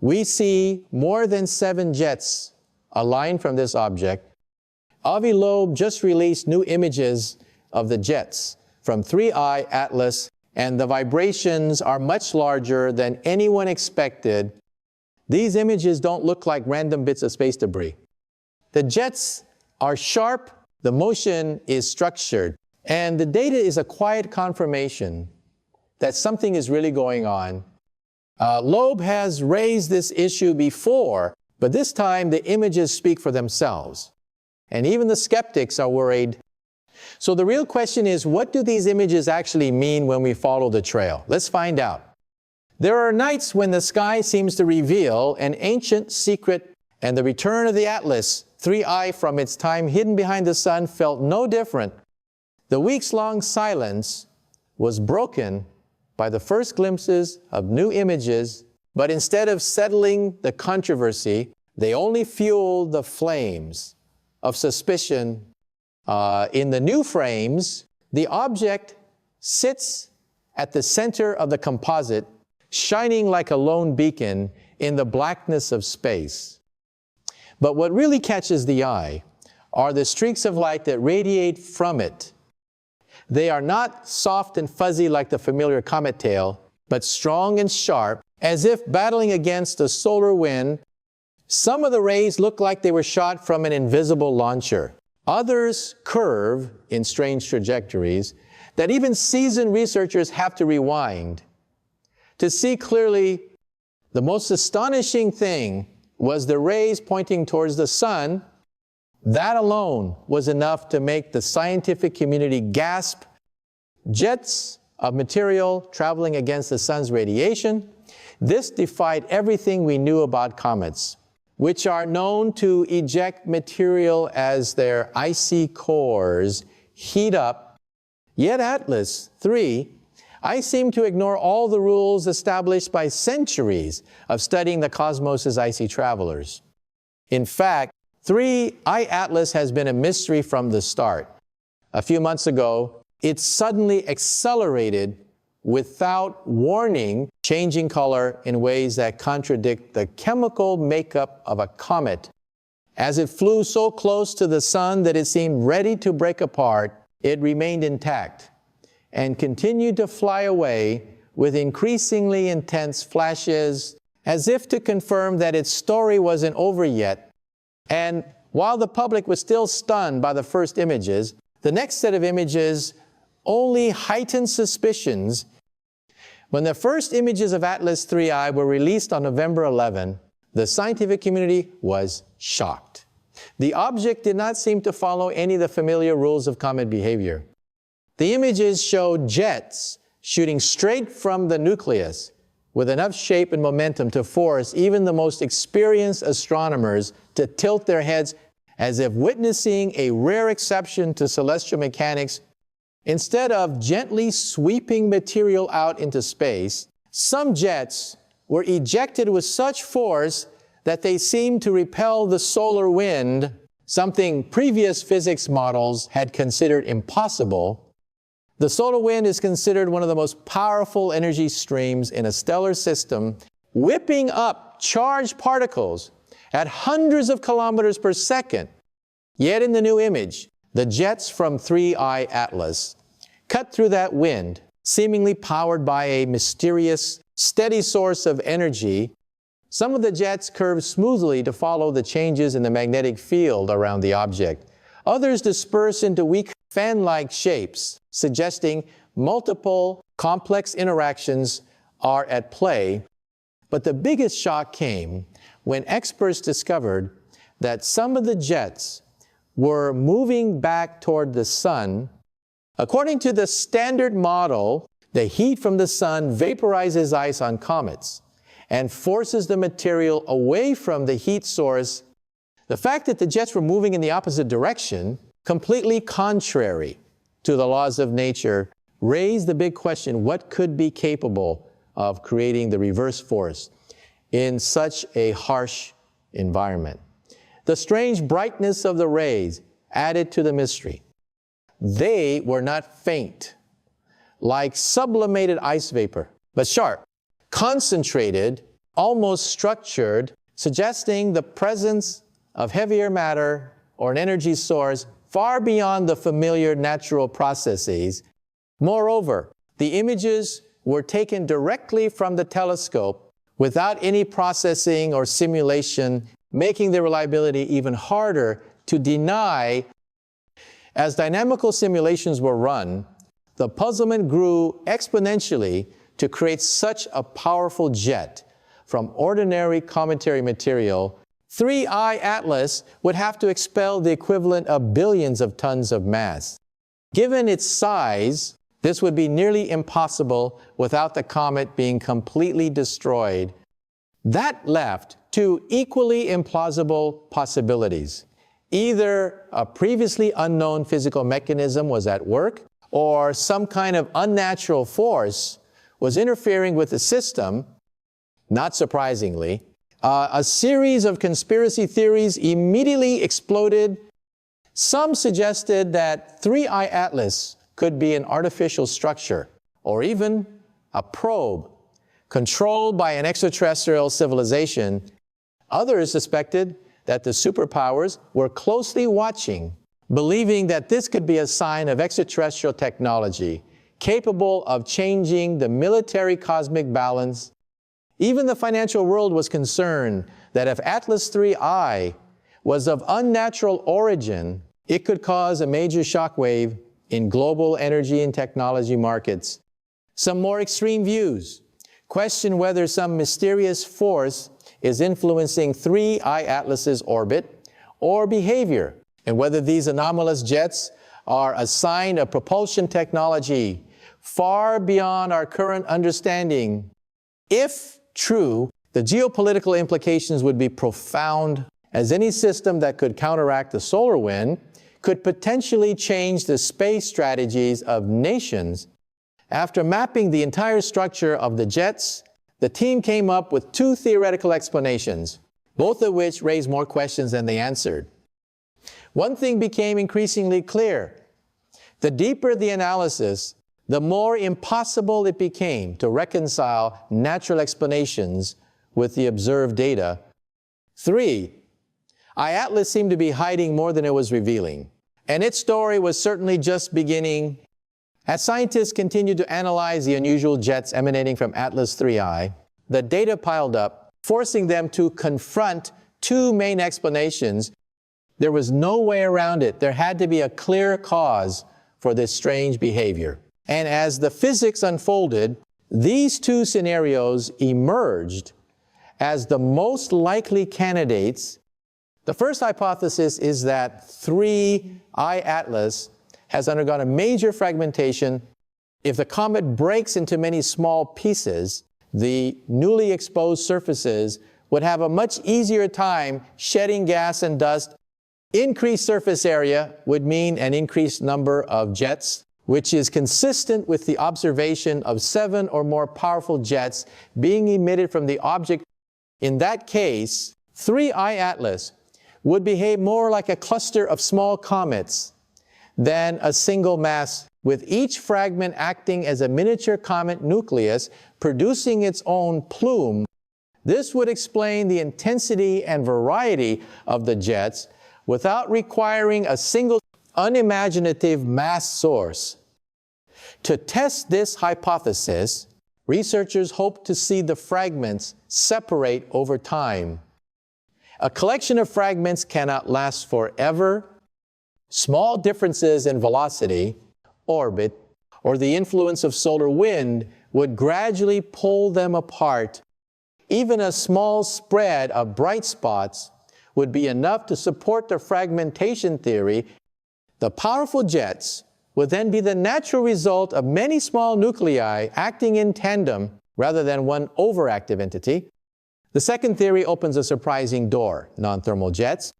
we see more than 7 jets aligned from this object. Avi Loeb just released new images of the jets from 3I Atlas, and the vibrations are much larger than anyone expected. These images don't look like random bits of space debris. The jets are sharp, the motion is structured, and the data is a quiet confirmation that something is really going on. Loeb has raised this issue before, but this time the images speak for themselves. And even the skeptics are worried. So the real question is, what do these images actually mean when we follow the trail? Let's find out. There are nights when the sky seems to reveal an ancient secret, and the return of the Atlas 3I from its time hidden behind the sun felt no different. The weeks-long silence was broken by the first glimpses of new images, but instead of settling the controversy, they only fueled the flames of suspicion. In the new frames, the object sits at the center of the composite, shining like a lone beacon in the blackness of space. But what really catches the eye are the streaks of light that radiate from it. They are not soft and fuzzy like the familiar comet tail, but strong and sharp, as if battling against a solar wind. Some of the rays look like they were shot from an invisible launcher. Others curve in strange trajectories that even seasoned researchers have to rewind to see clearly. The most astonishing thing was the rays pointing towards the sun. That alone was enough to make the scientific community gasp. Jets of material traveling against the sun's radiation. This defied everything we knew about comets, which are known to eject material as their icy cores heat up. Yet Atlas 3I seemed to ignore all the rules established by centuries of studying the cosmos' icy travelers. In fact, 3I Atlas has been a mystery from the start. A few months ago, it suddenly accelerated without warning, changing color in ways that contradict the chemical makeup of a comet. As it flew so close to the sun that it seemed ready to break apart, it remained intact and continued to fly away with increasingly intense flashes, as if to confirm that its story wasn't over yet. And while the public was still stunned by the first images, the next set of images only heightened suspicions. When the first images of Atlas 3I were released on November 11, the scientific community was shocked. The object did not seem to follow any of the familiar rules of comet behavior. The images showed jets shooting straight from the nucleus with enough shape and momentum to force even the most experienced astronomers to tilt their heads as if witnessing a rare exception to celestial mechanics. Instead of gently sweeping material out into space, some jets were ejected with such force that they seemed to repel the solar wind, something previous physics models had considered impossible. The solar wind is considered one of the most powerful energy streams in a stellar system, whipping up charged particles at hundreds of kilometers per second. Yet in the new image, the jets from 3I Atlas cut through that wind, seemingly powered by a mysterious, steady source of energy. Some of the jets curved smoothly to follow the changes in the magnetic field around the object. Others disperse into weak fan-like shapes, suggesting multiple complex interactions are at play. But the biggest shock came when experts discovered that some of the jets were moving back toward the sun. According to the standard model, the heat from the sun vaporizes ice on comets and forces the material away from the heat source. The fact that the jets were moving in the opposite direction, completely contrary to the laws of nature, raised the big question: what could be capable of creating the reverse force in such a harsh environment? The strange brightness of the rays added to the mystery. They were not faint, like sublimated ice vapor, but sharp, concentrated, almost structured, suggesting the presence of heavier matter or an energy source far beyond the familiar natural processes. Moreover, the images were taken directly from the telescope without any processing or simulation, making the reliability even harder to deny. As dynamical simulations were run, the puzzlement grew exponentially to create such a powerful jet from ordinary cometary material. 3I Atlas would have to expel the equivalent of billions of tons of mass. Given its size, this would be nearly impossible without the comet being completely destroyed. That left two equally implausible possibilities. Either a previously unknown physical mechanism was at work, or some kind of unnatural force was interfering with the system. Not surprisingly, a series of conspiracy theories immediately exploded. Some suggested that 3I Atlas could be an artificial structure, or even a probe controlled by an extraterrestrial civilization. Others suspected that the superpowers were closely watching, believing that this could be a sign of extraterrestrial technology capable of changing the military cosmic balance. Even the financial world was concerned that if Atlas 3I was of unnatural origin, it could cause a major shockwave in global energy and technology markets. Some more extreme views question whether some mysterious force is influencing 3I Atlas's orbit or behavior, and whether these anomalous jets are a sign of propulsion technology far beyond our current understanding. If true, the geopolitical implications would be profound, as any system that could counteract the solar wind could potentially change the space strategies of nations. After mapping the entire structure of the jets, the team came up with two theoretical explanations, both of which raised more questions than they answered. One thing became increasingly clear. The deeper the analysis, the more impossible it became to reconcile natural explanations with the observed data. 3. Atlas seemed to be hiding more than it was revealing, and its story was certainly just beginning. As scientists continued to analyze the unusual jets emanating from Atlas 3I, the data piled up, forcing them to confront two main explanations. There was no way around it. There had to be a clear cause for this strange behavior. And as the physics unfolded, these two scenarios emerged as the most likely candidates. The first hypothesis is that 3I Atlas has undergone a major fragmentation. If the comet breaks into many small pieces, the newly exposed surfaces would have a much easier time shedding gas and dust. Increased surface area would mean an increased number of jets, which is consistent with the observation of 7 or more powerful jets being emitted from the object. In that case, 3I Atlas would behave more like a cluster of small comets than a single mass, with each fragment acting as a miniature comet nucleus, producing its own plume. This would explain the intensity and variety of the jets without requiring a single unimaginative mass source. To test this hypothesis, researchers hope to see the fragments separate over time. A collection of fragments cannot last forever. Small differences in velocity, orbit, or the influence of solar wind would gradually pull them apart. Even a small spread of bright spots would be enough to support the fragmentation theory. The powerful jets would then be the natural result of many small nuclei acting in tandem rather than one overactive entity. The second theory opens a surprising door: non-thermal jets.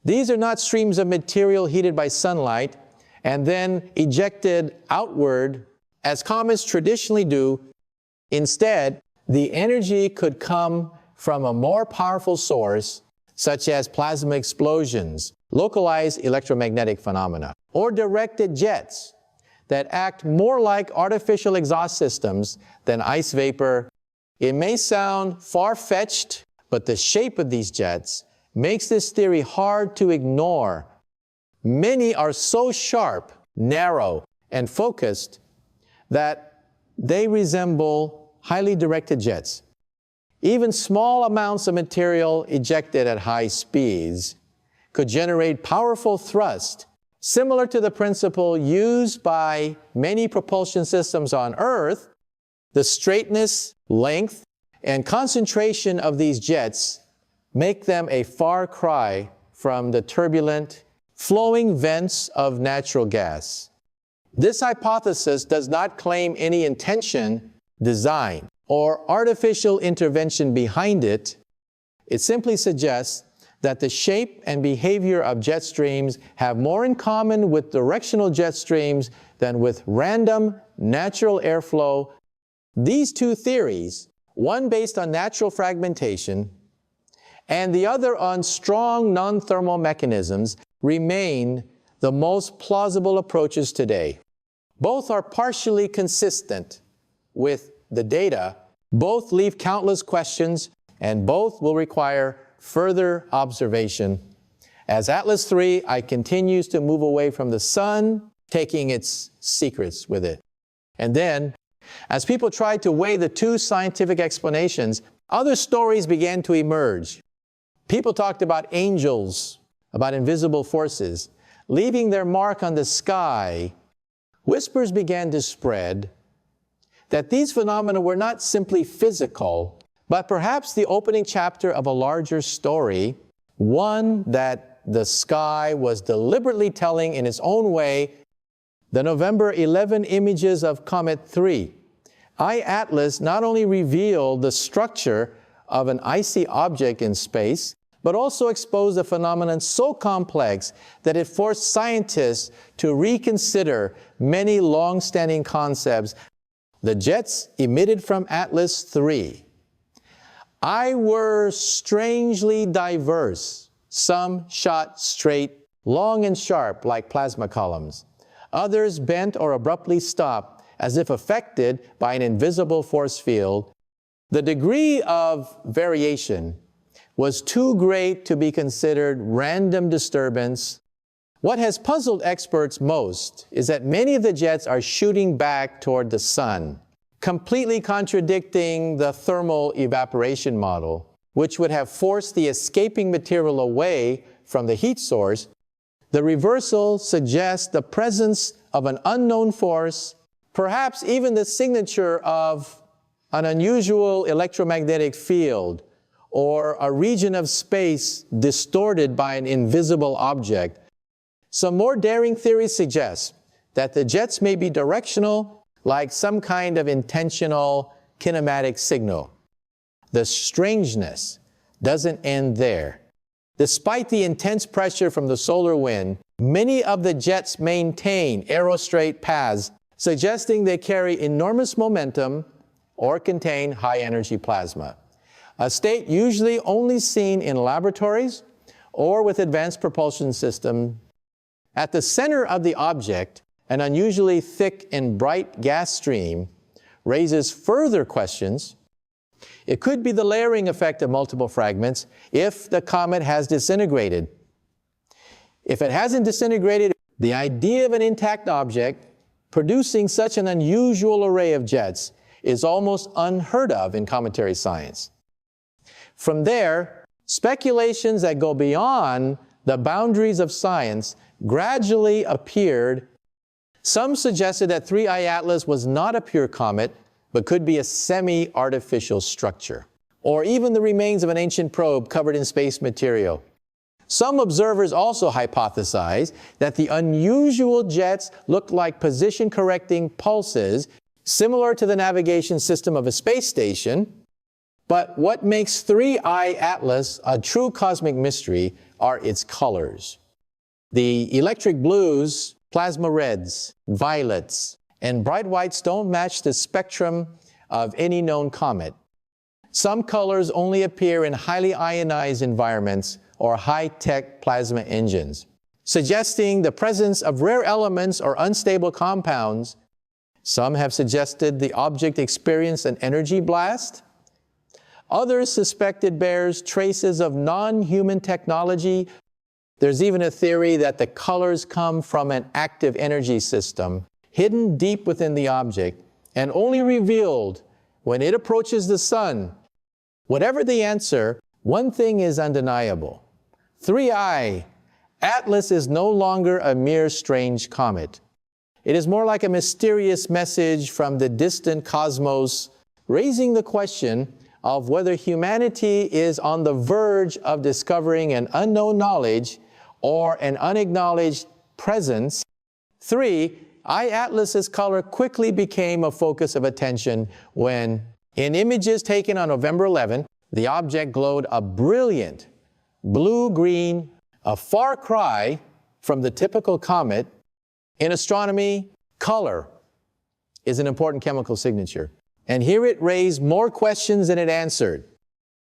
These are not streams of material heated by sunlight and then ejected outward as comets traditionally do. Instead, the energy could come from a more powerful source, such as plasma explosions, localized electromagnetic phenomena, or directed jets that act more like artificial exhaust systems than ice vapor. It may sound far-fetched, but the shape of these jets makes this theory hard to ignore. Many are so sharp, narrow, and focused that they resemble highly directed jets. Even small amounts of material ejected at high speeds could generate powerful thrust, similar to the principle used by many propulsion systems on Earth. The straightness, length, and concentration of these jets make them a far cry from the turbulent, flowing vents of natural gas. This hypothesis does not claim any intention, design, or artificial intervention behind it. It simply suggests that the shape and behavior of jet streams have more in common with directional jet streams than with random natural airflow. These two theories, one based on natural fragmentation and the other on strong non-thermal mechanisms, remain the most plausible approaches today. Both are partially consistent with the data, both leave countless questions, and both will require further observation. As Atlas III continues to move away from the sun, taking its secrets with it. And then, as people tried to weigh the two scientific explanations, other stories began to emerge. People talked about angels, about invisible forces, leaving their mark on the sky. Whispers began to spread that these phenomena were not simply physical, but perhaps the opening chapter of a larger story, one that the sky was deliberately telling in its own way. The November 11 images of Comet 3, Atlas not only revealed the structure of an icy object in space, but also exposed a phenomenon so complex that it forced scientists to reconsider many long-standing concepts. The jets emitted from Atlas III were strangely diverse. Some shot straight, long and sharp like plasma columns. Others bent or abruptly stopped as if affected by an invisible force field. The degree of variation was too great to be considered random disturbance. What has puzzled experts most is that many of the jets are shooting back toward the sun, completely contradicting the thermal evaporation model, which would have forced the escaping material away from the heat source. The reversal suggests the presence of an unknown force, perhaps even the signature of an unusual electromagnetic field, or a region of space distorted by an invisible object. Some more daring theories suggest that the jets may be directional, like some kind of intentional kinematic signal. The strangeness doesn't end there. Despite the intense pressure from the solar wind, many of the jets maintain aerostraight paths, suggesting they carry enormous momentum or contain high-energy plasma, a state usually only seen in laboratories or with advanced propulsion systems. At the center of the object, an unusually thick and bright gas stream raises further questions. It could be the layering effect of multiple fragments if the comet has disintegrated. If it hasn't disintegrated, the idea of an intact object producing such an unusual array of jets is almost unheard of in cometary science. From there, speculations that go beyond the boundaries of science gradually appeared. Some suggested that 3I Atlas was not a pure comet, but could be a semi-artificial structure, or even the remains of an ancient probe covered in space material. Some observers also hypothesized that the unusual jets looked like position-correcting pulses, similar to the navigation system of a space station. But what makes 3I Atlas a true cosmic mystery are its colors. The electric blues, plasma reds, violets, and bright whites don't match the spectrum of any known comet. Some colors only appear in highly ionized environments or high-tech plasma engines, suggesting the presence of rare elements or unstable compounds. Some have suggested the object experienced an energy blast, Others suspect it bears traces of non-human technology. There's even a theory that the colors come from an active energy system hidden deep within the object and only revealed when it approaches the sun. Whatever the answer, one thing is undeniable. 3I, Atlas is no longer a mere strange comet. It is more like a mysterious message from the distant cosmos, raising the question of whether humanity is on the verge of discovering an unknown knowledge or an unacknowledged presence. 3, I-Atlas's color quickly became a focus of attention when, in images taken on November 11, the object glowed a brilliant blue-green, a far cry from the typical comet. In astronomy, color is an important chemical signature, and here it raised more questions than it answered.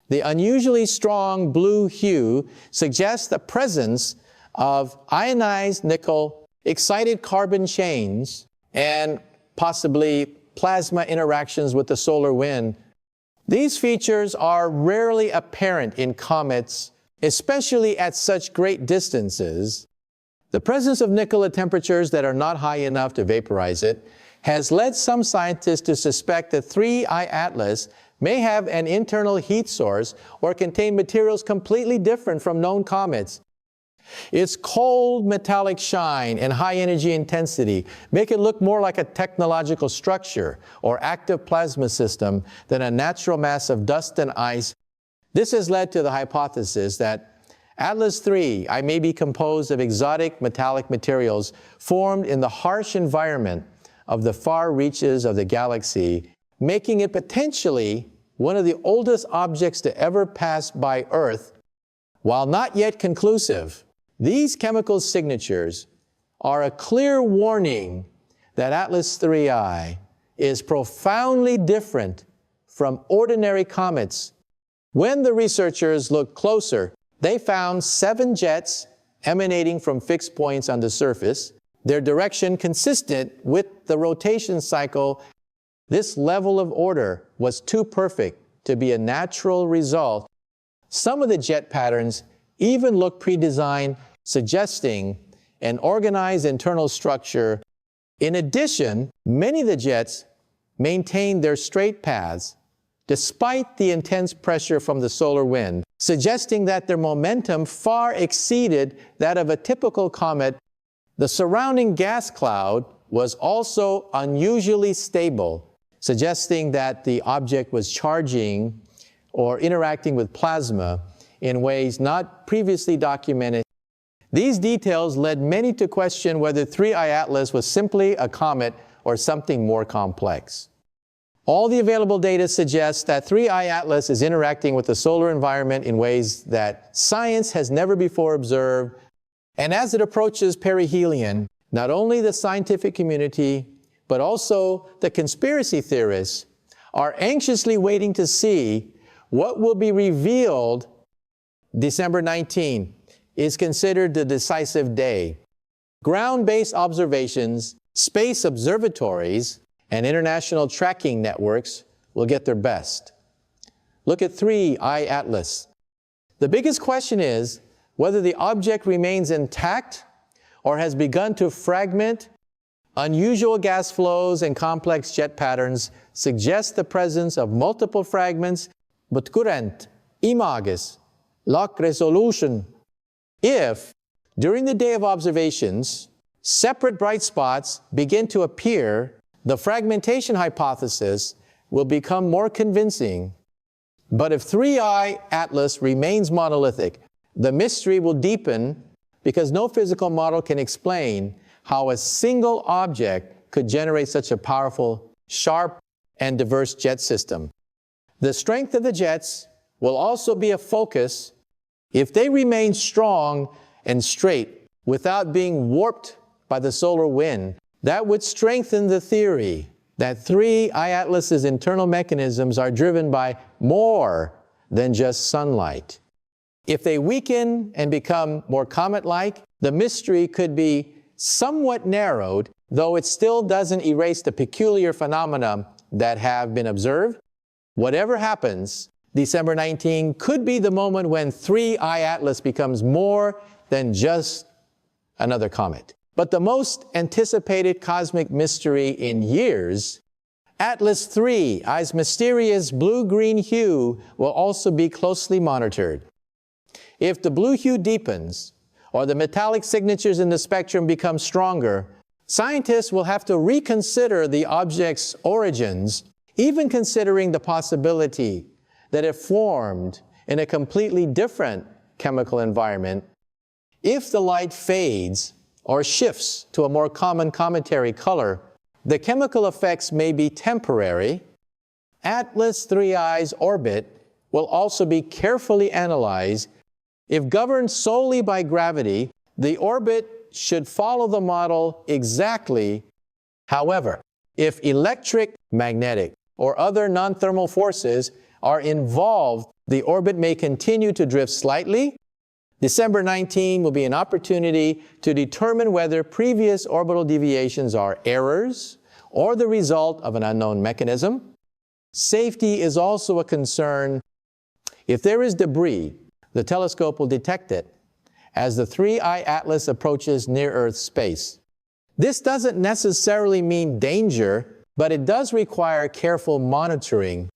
The unusually strong blue hue suggests the presence of ionized nickel, excited carbon chains, and possibly plasma interactions with the solar wind. These features are rarely apparent in comets, especially at such great distances. The presence of nickel at temperatures that are not high enough to vaporize it has led some scientists to suspect that 3I Atlas may have an internal heat source or contain materials completely different from known comets. Its cold metallic shine and high energy intensity make it look more like a technological structure or active plasma system than a natural mass of dust and ice. This has led to the hypothesis that Atlas 3I may be composed of exotic metallic materials formed in the harsh environment of the far reaches of the galaxy, making it potentially one of the oldest objects to ever pass by Earth. While not yet conclusive, these chemical signatures are a clear warning that Atlas 3I is profoundly different from ordinary comets. When the researchers looked closer, they found 7 jets emanating from fixed points on the surface, their direction consistent with the rotation cycle. This level of order was too perfect to be a natural result. Some of the jet patterns even look pre-designed, suggesting an organized internal structure. In addition, many of the jets maintained their straight paths despite the intense pressure from the solar wind, suggesting that their momentum far exceeded that of a typical comet. The surrounding gas cloud was also unusually stable, suggesting that the object was charging or interacting with plasma in ways not previously documented. These details led many to question whether 3I Atlas was simply a comet or something more complex. All the available data suggests that 3I Atlas is interacting with the solar environment in ways that science has never before observed. And as it approaches perihelion, not only the scientific community, but also the conspiracy theorists are anxiously waiting to see what will be revealed. December 19 is considered the decisive day. Ground-based observations, space observatories, and international tracking networks will get their best. Look at 3I Atlas. The biggest question is whether the object remains intact or has begun to fragment. Unusual gas flows and complex jet patterns suggest the presence of multiple fragments, but current images lack resolution. If, during the day of observations, separate bright spots begin to appear, the fragmentation hypothesis will become more convincing. But if 3I Atlas remains monolithic, the mystery will deepen because no physical model can explain how a single object could generate such a powerful, sharp, and diverse jet system. The strength of the jets will also be a focus. If they remain strong and straight without being warped by the solar wind, that would strengthen the theory that 3I Atlas's internal mechanisms are driven by more than just sunlight. If they weaken and become more comet-like, the mystery could be somewhat narrowed, though it still doesn't erase the peculiar phenomena that have been observed. Whatever happens, December 19 could be the moment when 3I Atlas becomes more than just another comet. But the most anticipated cosmic mystery in years, Atlas 3I's mysterious blue-green hue, will also be closely monitored. If the blue hue deepens, or the metallic signatures in the spectrum become stronger, scientists will have to reconsider the object's origins, even considering the possibility that it formed in a completely different chemical environment. If the light fades or shifts to a more common cometary color, the chemical effects may be temporary. Atlas 3I's orbit will also be carefully analyzed. If governed solely by gravity, the orbit should follow the model exactly. However, if electric, magnetic, or other non-thermal forces are involved, the orbit may continue to drift slightly. December 19 will be an opportunity to determine whether previous orbital deviations are errors or the result of an unknown mechanism. Safety is also a concern. If there is debris, the telescope will detect it as the 3I Atlas approaches near-Earth space. This doesn't necessarily mean danger, but it does require careful monitoring.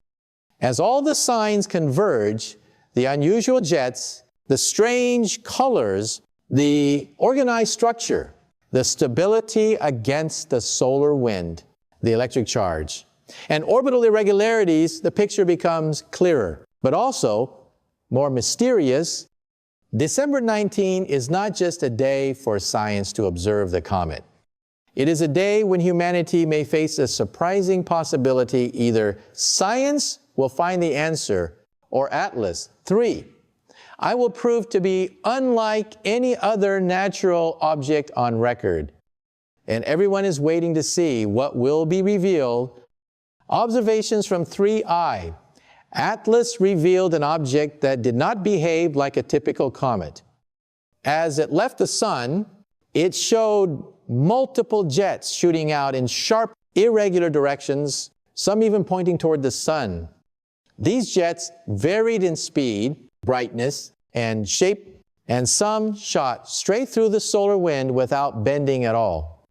As all the signs converge, the unusual jets, the strange colors, the organized structure, the stability against the solar wind, the electric charge, and orbital irregularities, the picture becomes clearer, but also more mysterious. December 19 is not just a day for science to observe the comet. It is a day when humanity may face a surprising possibility. Either science will find the answer, or Atlas 3I will prove to be unlike any other natural object on record. And everyone is waiting to see what will be revealed. Observations from 3I Atlas revealed an object that did not behave like a typical comet. As it left the sun, it showed multiple jets shooting out in sharp, irregular directions, some even pointing toward the sun. These jets varied in speed, brightness, and shape, and some shot straight through the solar wind without bending at all.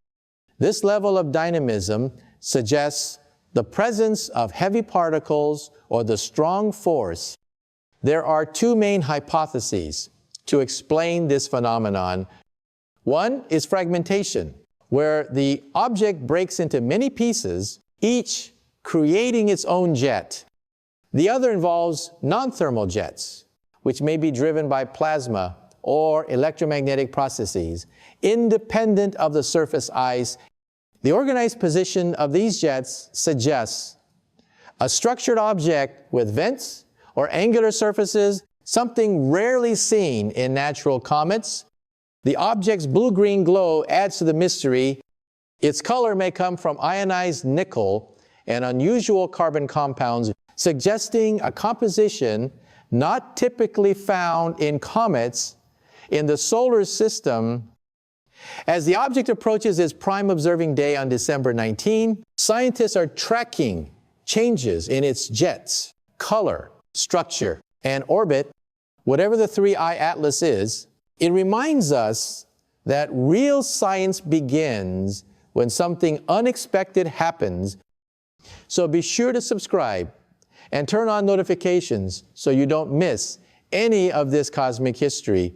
This level of dynamism suggests the presence of heavy particles or the strong force. There are two main hypotheses to explain this phenomenon. One is fragmentation, where the object breaks into many pieces, each creating its own jet. The other involves non-thermal jets, which may be driven by plasma or electromagnetic processes, independent of the surface ice. The organized position of these jets suggests a structured object with vents or angular surfaces, something rarely seen in natural comets. The object's blue-green glow adds to the mystery. Its color may come from ionized nickel and unusual carbon compounds, suggesting a composition not typically found in comets in the solar system. As the object approaches its prime observing day on December 19, scientists are tracking changes in its jets, color, structure, and orbit. Whatever the 3I Atlas is, it reminds us that real science begins when something unexpected happens. So be sure to subscribe and turn on notifications so you don't miss any of this cosmic history.